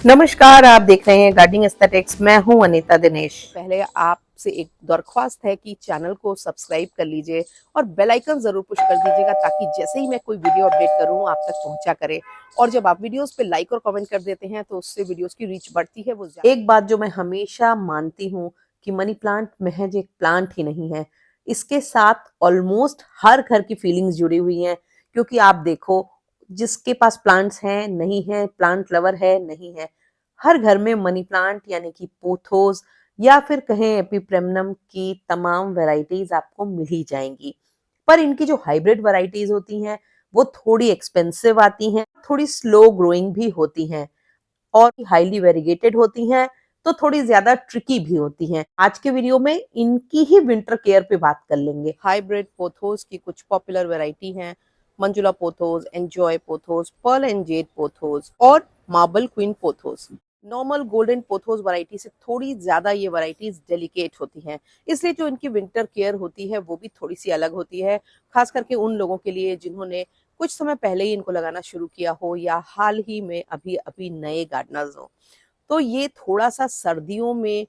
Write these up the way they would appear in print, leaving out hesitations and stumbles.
नमस्कार, आप देख रहे हैं गार्डनिंग एस्थेटिक्स। मैं हूं अनीता दिनेश। पहले आपसे एक दरख्वास्त है कि चैनल को सब्सक्राइब कर लीजिए और बेल आइकन जरूर पुश कर दीजिएगा ताकि जैसे ही मैं कोई वीडियो अपडेट करूं आप तक पहुंचा करे। और जब आप वीडियोस पे लाइक और कमेंट कर देते हैं तो उससे वीडियोस की रीच बढ़ती है। एक बात जो मैं हमेशा मानती हूँ कि मनी प्लांट महज एक प्लांट ही नहीं है, इसके साथ ऑलमोस्ट हर घर की फीलिंग्स जुड़ी हुई हैं। क्योंकि आप देखो, जिसके पास प्लांट्स हैं नहीं है, प्लांट लवर है नहीं है, हर घर में मनी प्लांट यानी कि पोथोस या फिर कहें एपीप्रेमनम की तमाम वैरायटीज आपको मिल ही जाएंगी। पर इनकी जो हाइब्रिड वैरायटीज होती हैं वो थोड़ी एक्सपेंसिव आती हैं, थोड़ी स्लो ग्रोइंग भी होती हैं और हाईली वेरीगेटेड होती हैं, तो थोड़ी ज्यादा ट्रिकी भी होती हैं। आज के वीडियो में इनकी ही विंटर केयर पे बात कर लेंगे। हाइब्रिड पोथोस की कुछ पॉपुलर वैरायटी हैं: Manjula pothos, enjoy pothos, pearl and jade pothos और marble queen pothos. Normal golden pothos variety से थोड़ी ज्यादा ये वैरायटीज डेलिकेट होती हैं, इसलिए जो इनकी विंटर केयर होती है वो भी थोड़ी सी अलग होती है, खास करके उन लोगों के लिए जिन्होंने कुछ समय पहले ही इनको लगाना शुरू किया हो या हाल ही में अभी अभी नए गार्डनर्स हो। तो ये थोड़ा सा सर्दियों में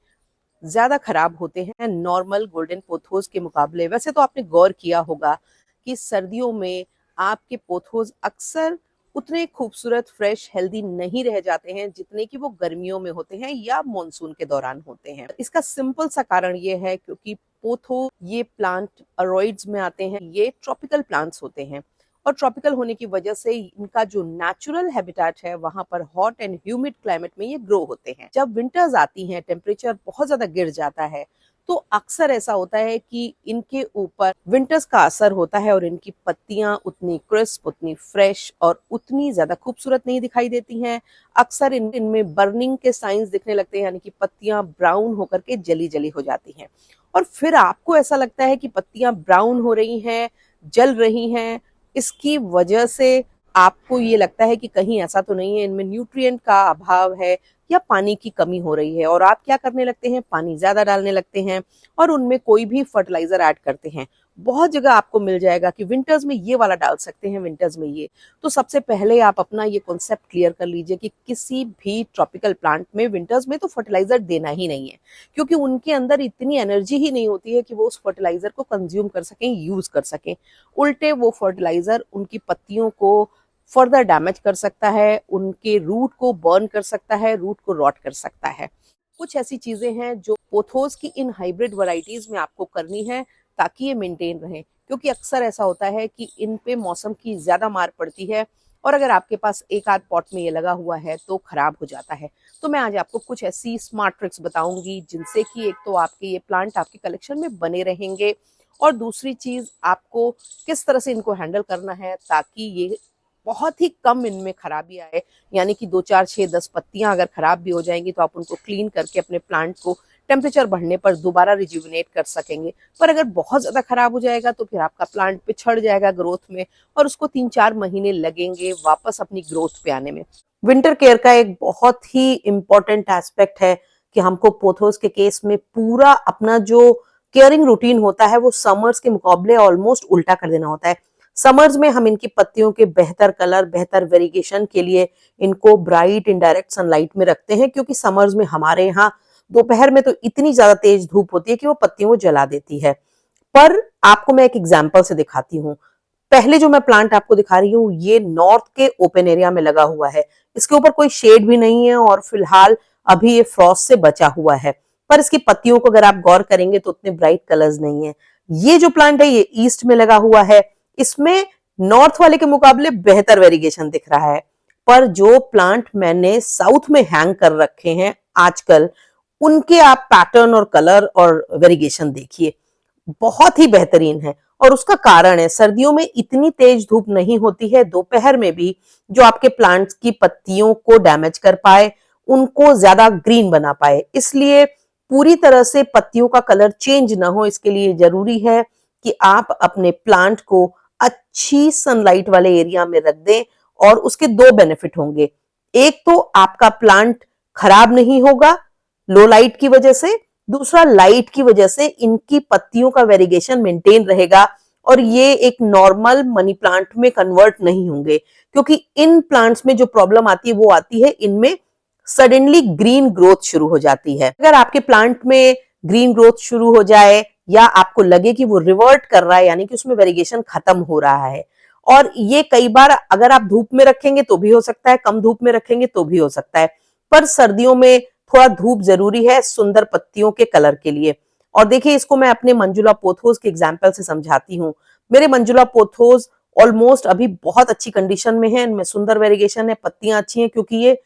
ज्यादा खराब होते हैं नॉर्मल गोल्डन पोथोस के मुकाबले। वैसे तो आपने गौर किया होगा कि सर्दियों में आपके पोथोस अक्सर उतने खूबसूरत, फ्रेश, हेल्दी नहीं रह जाते हैं जितने कि वो गर्मियों में होते हैं या मॉनसून के दौरान होते हैं। इसका सिंपल सा कारण ये है क्योंकि पोथो ये प्लांट अरॉइड्स में आते हैं, ये ट्रॉपिकल प्लांट्स होते हैं और ट्रॉपिकल होने की वजह से इनका जो नेचुरल हैबिटेट है वहां पर हॉट एंड ह्यूमिड क्लाइमेट में ये ग्रो होते हैं। जब विंटर्स आती हैं, टेम्परेचर बहुत ज्यादा गिर जाता है, तो अक्सर ऐसा होता है कि इनके ऊपर विंटर्स का असर होता है और इनकी पत्तियां उतनी क्रिस्प, उतनी फ्रेश और उतनी ज्यादा खूबसूरत नहीं दिखाई देती हैं। अक्सर इनमें बर्निंग के साइंस दिखने लगते हैं, यानी कि पत्तियां ब्राउन होकर के जली जली हो जाती हैं और फिर आपको ऐसा लगता है कि पत्तियां ब्राउन हो रही हैं, जल रही हैं। इसकी वजह से आपको ये लगता है कि कहीं ऐसा तो नहीं है इनमें न्यूट्रिएंट का अभाव है या पानी की कमी हो रही है, और आप क्या करने लगते हैं, पानी ज्यादा डालने लगते हैं और उनमें कोई भी फर्टिलाइजर ऐड करते हैं। बहुत जगह आपको मिल जाएगा कि विंटर्स में ये वाला डाल सकते हैं, विंटर्स में ये। तो सबसे पहले आप अपना ये कॉन्सेप्ट क्लियर कर लीजिए कि किसी भी ट्रॉपिकल प्लांट में विंटर्स में तो फर्टिलाइजर देना ही नहीं है, क्योंकि उनके अंदर इतनी एनर्जी ही नहीं होती है कि वो उस फर्टिलाइजर को कंज्यूम कर सकें, यूज कर सकें। उल्टे वो फर्टिलाइजर उनकी पत्तियों को फर्दर डैमेज कर सकता है, उनके रूट को बर्न कर सकता है, रूट को रॉट कर सकता है। कुछ ऐसी चीजें हैं जो पोथोस की इन हाइब्रिड वैरायटीज में आपको करनी है ताकि ये मेंटेन रहे, क्योंकि अक्सर ऐसा होता है कि इन पे मौसम की ज्यादा मार पड़ती है और अगर आपके पास एक आध पॉट में ये लगा हुआ है तो खराब हो जाता है। तो मैं आज आपको कुछ ऐसी स्मार्ट ट्रिक्स बताऊंगी जिनसे कि एक तो आपके ये प्लांट आपके कलेक्शन में बने रहेंगे और दूसरी चीज आपको किस तरह से इनको हैंडल करना है ताकि ये बहुत ही कम इनमें खराबी आए। यानी कि 2, 4, 6, 10 पत्तियां अगर खराब भी हो जाएंगी तो आप उनको क्लीन करके अपने प्लांट को टेम्परेचर बढ़ने पर दोबारा रिज्यूविनेट कर सकेंगे। पर अगर बहुत ज्यादा खराब हो जाएगा तो फिर आपका प्लांट पिछड़ जाएगा ग्रोथ में और उसको 3-4 महीने लगेंगे वापस अपनी ग्रोथ पे आने में। विंटर केयर का एक बहुत ही इंपॉर्टेंट एस्पेक्ट है कि हमको पोथोस के केस में पूरा अपना जो केयरिंग रूटीन होता है वो समर्स के मुकाबले ऑलमोस्ट उल्टा कर देना होता है। समर्स में हम इनकी पत्तियों के बेहतर कलर, बेहतर वेरिगेशन के लिए इनको ब्राइट इनडायरेक्ट सनलाइट में रखते हैं, क्योंकि समर्स में हमारे यहाँ दोपहर में तो इतनी ज्यादा तेज धूप होती है कि वो पत्तियों को जला देती है। पर आपको मैं एक एग्जांपल से दिखाती हूँ। पहले जो मैं प्लांट आपको दिखा रही हूँ ये नॉर्थ के ओपन एरिया में लगा हुआ है, इसके ऊपर कोई शेड भी नहीं है और फिलहाल अभी ये फ्रॉस्ट से बचा हुआ है। पर इसकी पत्तियों को अगर आप गौर करेंगे तो उतने ब्राइट कलर्स नहीं है। ये जो प्लांट है ये ईस्ट में लगा हुआ है, इसमें नॉर्थ वाले के मुकाबले बेहतर वेरिगेशन दिख रहा है। पर जो प्लांट मैंने साउथ में हैंग कर रखे हैं आजकल, उनके आप पैटर्न और कलर और वेरिगेशन देखिए, बहुत ही बेहतरीन है। और उसका कारण है सर्दियों में इतनी तेज धूप नहीं होती है दोपहर में भी जो आपके प्लांट्स की पत्तियों को डैमेज कर पाए, उनको ज्यादा ग्रीन बना पाए। इसलिए पूरी तरह से पत्तियों का कलर चेंज ना हो, इसके लिए जरूरी है कि आप अपने प्लांट को अच्छी सनलाइट वाले एरिया में रख दें और उसके दो बेनिफिट होंगे। एक तो आपका प्लांट खराब नहीं होगा लो लाइट की वजह से, दूसरा लाइट की वजह से इनकी पत्तियों का वेरिगेशन मेंटेन रहेगा और ये एक नॉर्मल मनी प्लांट में कन्वर्ट नहीं होंगे, क्योंकि इन प्लांट्स में जो प्रॉब्लम आती है वो आती है इनमें सडनली ग्रीन ग्रोथ शुरू हो जाती है। अगर आपके प्लांट में ग्रीन ग्रोथ शुरू हो जाए या आपको लगे कि वो रिवर्ट कर रहा है, यानी कि उसमें वेरिगेशन खत्म हो रहा है, और ये कई बार अगर आप धूप में रखेंगे तो भी हो सकता है, कम धूप में रखेंगे तो भी हो सकता है, पर सर्दियों में थोड़ा धूप जरूरी है सुंदर पत्तियों के कलर के लिए। और देखिए, इसको मैं अपने मंजुला पोथोस के एग्जाम्पल से समझाती हूँ। मेरे मंजुला पोथोस ऑलमोस्ट अभी बहुत अच्छी कंडीशन में है, इनमें सुंदर वेरिगेशन है, पत्तियां अच्छी हैं, क्योंकि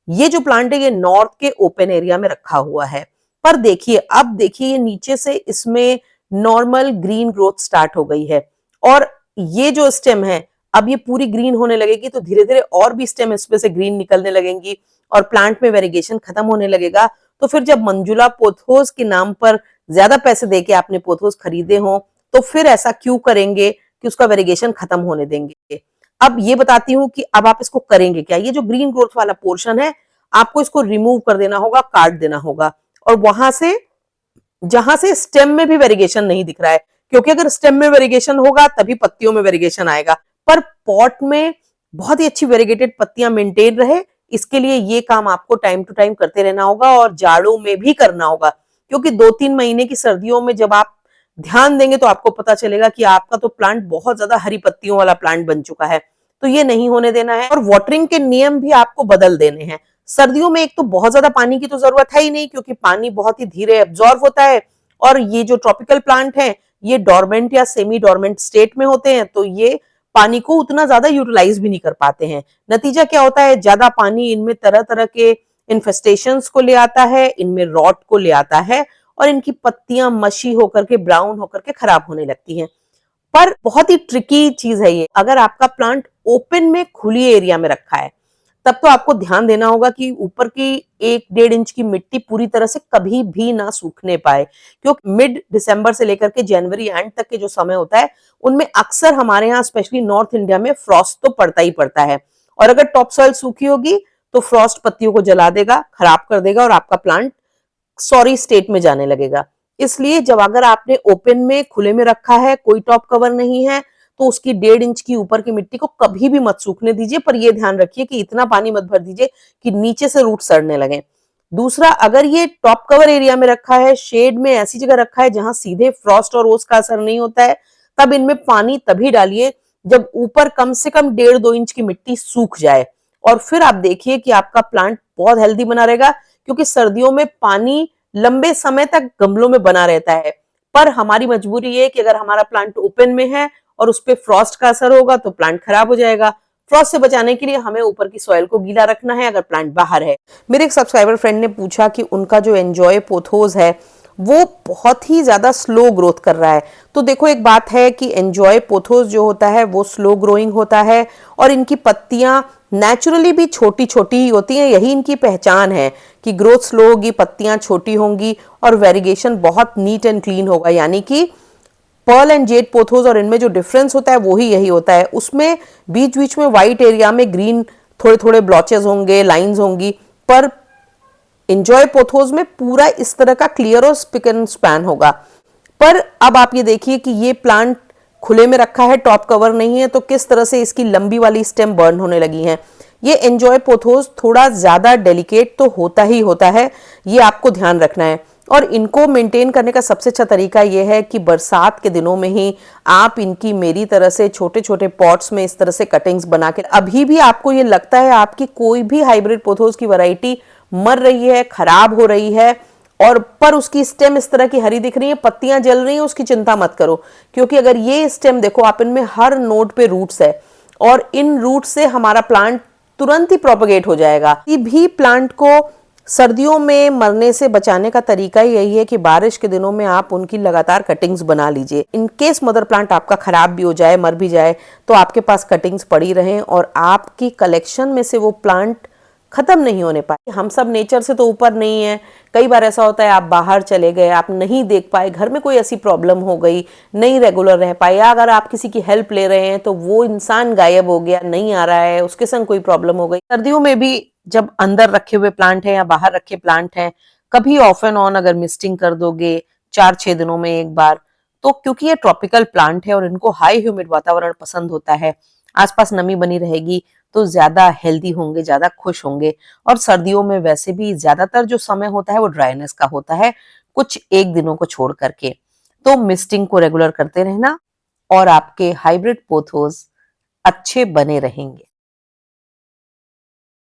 ये जो प्लांट है ये नॉर्थ के ओपन एरिया में रखा हुआ है। पर देखिए, अब देखिए ये नीचे से इसमें नॉर्मल ग्रीन ग्रोथ स्टार्ट हो गई है, और ये जो स्टेम है अब ये पूरी ग्रीन होने लगेगी, तो धीरे धीरे और भी स्टेम इसमें से ग्रीन निकलने लगेंगी और प्लांट में वेरिगेशन खत्म होने लगेगा। तो फिर जब मंजुला पोथोस के नाम पर ज्यादा पैसे देके आपने पोथोस खरीदे हो, तो फिर ऐसा क्यों करेंगे कि उसका वेरिगेशन खत्म होने देंगे। अब ये बताती हूँ कि अब आप इसको करेंगे क्या। ये जो ग्रीन ग्रोथ वाला पोर्शन है, आपको इसको रिमूव कर देना होगा, काट देना होगा, और वहां से जहां से स्टेम में भी वेरिगेशन नहीं दिख रहा है, क्योंकि अगर स्टेम में वेरिगेशन होगा तभी पत्तियों में वेरिगेशन आएगा, पर पॉट में बहुत ही अच्छी वेरिगेटेड पत्तियां मेंटेन रहे, इसके लिए ये काम आपको टाइम टू टाइम करते रहना होगा, और जाड़ों में भी करना होगा, क्योंकि 2-3 महीने की सर्दियों में जब आप ध्यान देंगे तो आपको पता चलेगा कि आपका तो प्लांट बहुत ज्यादा हरी पत्तियों वाला प्लांट बन चुका है। तो ये नहीं होने देना है, और वाटरिंग के नियम भी आपको बदल देने हैं। सर्दियों में एक तो बहुत ज्यादा पानी की तो जरूरत है ही नहीं, क्योंकि पानी बहुत ही धीरे एब्जॉर्ब होता है, और ये जो ट्रॉपिकल प्लांट है ये डोरमेंट या सेमी डोरमेंट स्टेट में होते हैं, तो ये पानी को उतना ज्यादा यूटिलाइज भी नहीं कर पाते हैं। नतीजा क्या होता है, ज्यादा पानी इनमें तरह तरह के इन्फेस्टेशंस को ले आता है, इनमें रॉट को ले आता है, और इनकी पत्तियां मशी होकर के ब्राउन होकर के खराब होने लगती हैं। पर बहुत ही ट्रिकी चीज है ये। अगर आपका प्लांट ओपन में खुली एरिया में रखा है, तब तो आपको ध्यान देना होगा कि ऊपर की 1-1.5 इंच की मिट्टी पूरी तरह से कभी भी ना सूखने पाए, क्योंकि मिड दिसंबर से लेकर के जनवरी एंड तक के जो समय होता है, उनमें अक्सर हमारे यहाँ स्पेशली नॉर्थ इंडिया में फ्रॉस्ट तो पड़ता ही पड़ता है, और अगर टॉप सॉइल सूखी होगी तो फ्रॉस्ट पत्तियों को जला देगा, खराब कर देगा, और आपका प्लांट सॉरी स्टेट में जाने लगेगा। इसलिए जब अगर आपने ओपन में खुले में रखा है, कोई टॉप कवर नहीं है, तो उसकी 1.5 इंच की ऊपर की मिट्टी को कभी भी मत सूखने दीजिए, पर यह ध्यान रखिए कि इतना पानी मत भर दीजिए कि नीचे से रूट सड़ने लगे। दूसरा, अगर ये टॉप कवर एरिया में रखा है, शेड में ऐसी जगह रखा है जहां सीधे फ्रॉस्ट और ओस का असर नहीं होता है, तब इनमें पानी तभी डालिए जब ऊपर कम से कम 1.5-2 इंच की मिट्टी सूख जाए, और फिर आप देखिए कि आपका प्लांट बहुत हेल्दी बना रहेगा, क्योंकि सर्दियों में पानी लंबे समय तक गमलों में बना रहता है। पर हमारी मजबूरी ये है कि अगर हमारा प्लांट ओपन में है और उस पे फ्रॉस्ट का असर होगा तो प्लांट खराब हो जाएगा। फ्रॉस्ट से बचाने के लिए हमें ऊपर की सॉइल को गीला रखना है अगर प्लांट बाहर है। मेरे एक सब्सक्राइबर फ्रेंड ने पूछा कि उनका जो एंजॉय पोथोस है वो बहुत ही ज्यादा स्लो ग्रोथ कर रहा है। तो देखो, एक बात है कि एंजॉय पोथोस जो होता है वो स्लो ग्रोइंग होता है, और इनकी पत्तियां नेचुरली भी छोटी छोटी ही होती हैं। यही इनकी पहचान है कि ग्रोथ स्लो होगी, पत्तियां छोटी होंगी, और वेरिगेशन बहुत नीट एंड क्लीन होगा। यानी कि पर्ल एंड जेड पोथोस और इनमें जो डिफरेंस होता है वो ही यही होता है। उसमें बीच बीच में व्हाइट एरिया में ग्रीन थोड़े थोड़े ब्लॉचेस होंगे, लाइंस होंगी, पर एंजॉय पोथोस में पूरा इस तरह का क्लियर और स्पिक एंड स्पैन होगा। पर अब आप ये देखिए कि ये प्लांट खुले में रखा है, टॉप कवर नहीं है, तो किस तरह से इसकी लंबी वाली स्टेम बर्न होने लगी हैं। ये एंजॉय पोथोस थोड़ा ज्यादा डेलिकेट तो होता ही होता है, ये आपको ध्यान रखना है। और इनको मेंटेन करने का सबसे अच्छा तरीका यह है कि बरसात के दिनों में ही आप इनकी मेरी तरह से छोटे छोटे पॉट्स में इस तरह से कटिंग्स बना के, अभी भी आपको ये लगता है आपकी कोई भी हाइब्रिड पोथोस की वैरायटी मर रही है, खराब हो रही है, और पर उसकी स्टेम इस तरह की हरी दिख रही है, पत्तियां जल रही हैं, उसकी चिंता मत करो। क्योंकि अगर ये स्टेम देखो आप, इनमें हर नोड पे रूट्स है, और इन रूट से हमारा प्लांट तुरंत ही प्रोपेगेट हो जाएगा। किसी भी प्लांट को सर्दियों में मरने से बचाने का तरीका ही यही है कि बारिश के दिनों में आप उनकी लगातार कटिंग्स बना लीजिए। इन केस मदर प्लांट आपका खराब भी हो जाए, मर भी जाए, तो आपके पास कटिंग्स पड़ी रहें और आपकी कलेक्शन में से वो प्लांट खत्म नहीं होने पाए। हम सब नेचर से तो ऊपर नहीं है। कई बार ऐसा होता है आप बाहर चले गए, आप नहीं देख पाए, घर में कोई ऐसी प्रॉब्लम हो गई, नहीं रेगुलर रह पाए, या अगर आप किसी की हेल्प ले रहे हैं तो वो इंसान गायब हो गया, नहीं आ रहा है, उसके संग कोई प्रॉब्लम हो गई। सर्दियों में भी जब अंदर रखे हुए प्लांट हैं या बाहर रखे प्लांट हैं, कभी ऑफ एंड ऑन अगर मिस्टिंग कर दोगे 4-6 दिनों में एक बार, तो क्योंकि ये ट्रॉपिकल प्लांट है और इनको हाई ह्यूमिड वातावरण पसंद होता है, आसपास नमी बनी रहेगी, तो ज्यादा हेल्दी होंगे, ज्यादा खुश होंगे। और सर्दियों में वैसे भी ज्यादातर जो समय होता है वो ड्राइनेस का होता है, कुछ एक दिनों को छोड़ करके। तो मिस्टिंग को रेगुलर करते रहना और आपके हाइब्रिड पोथोस अच्छे बने रहेंगे।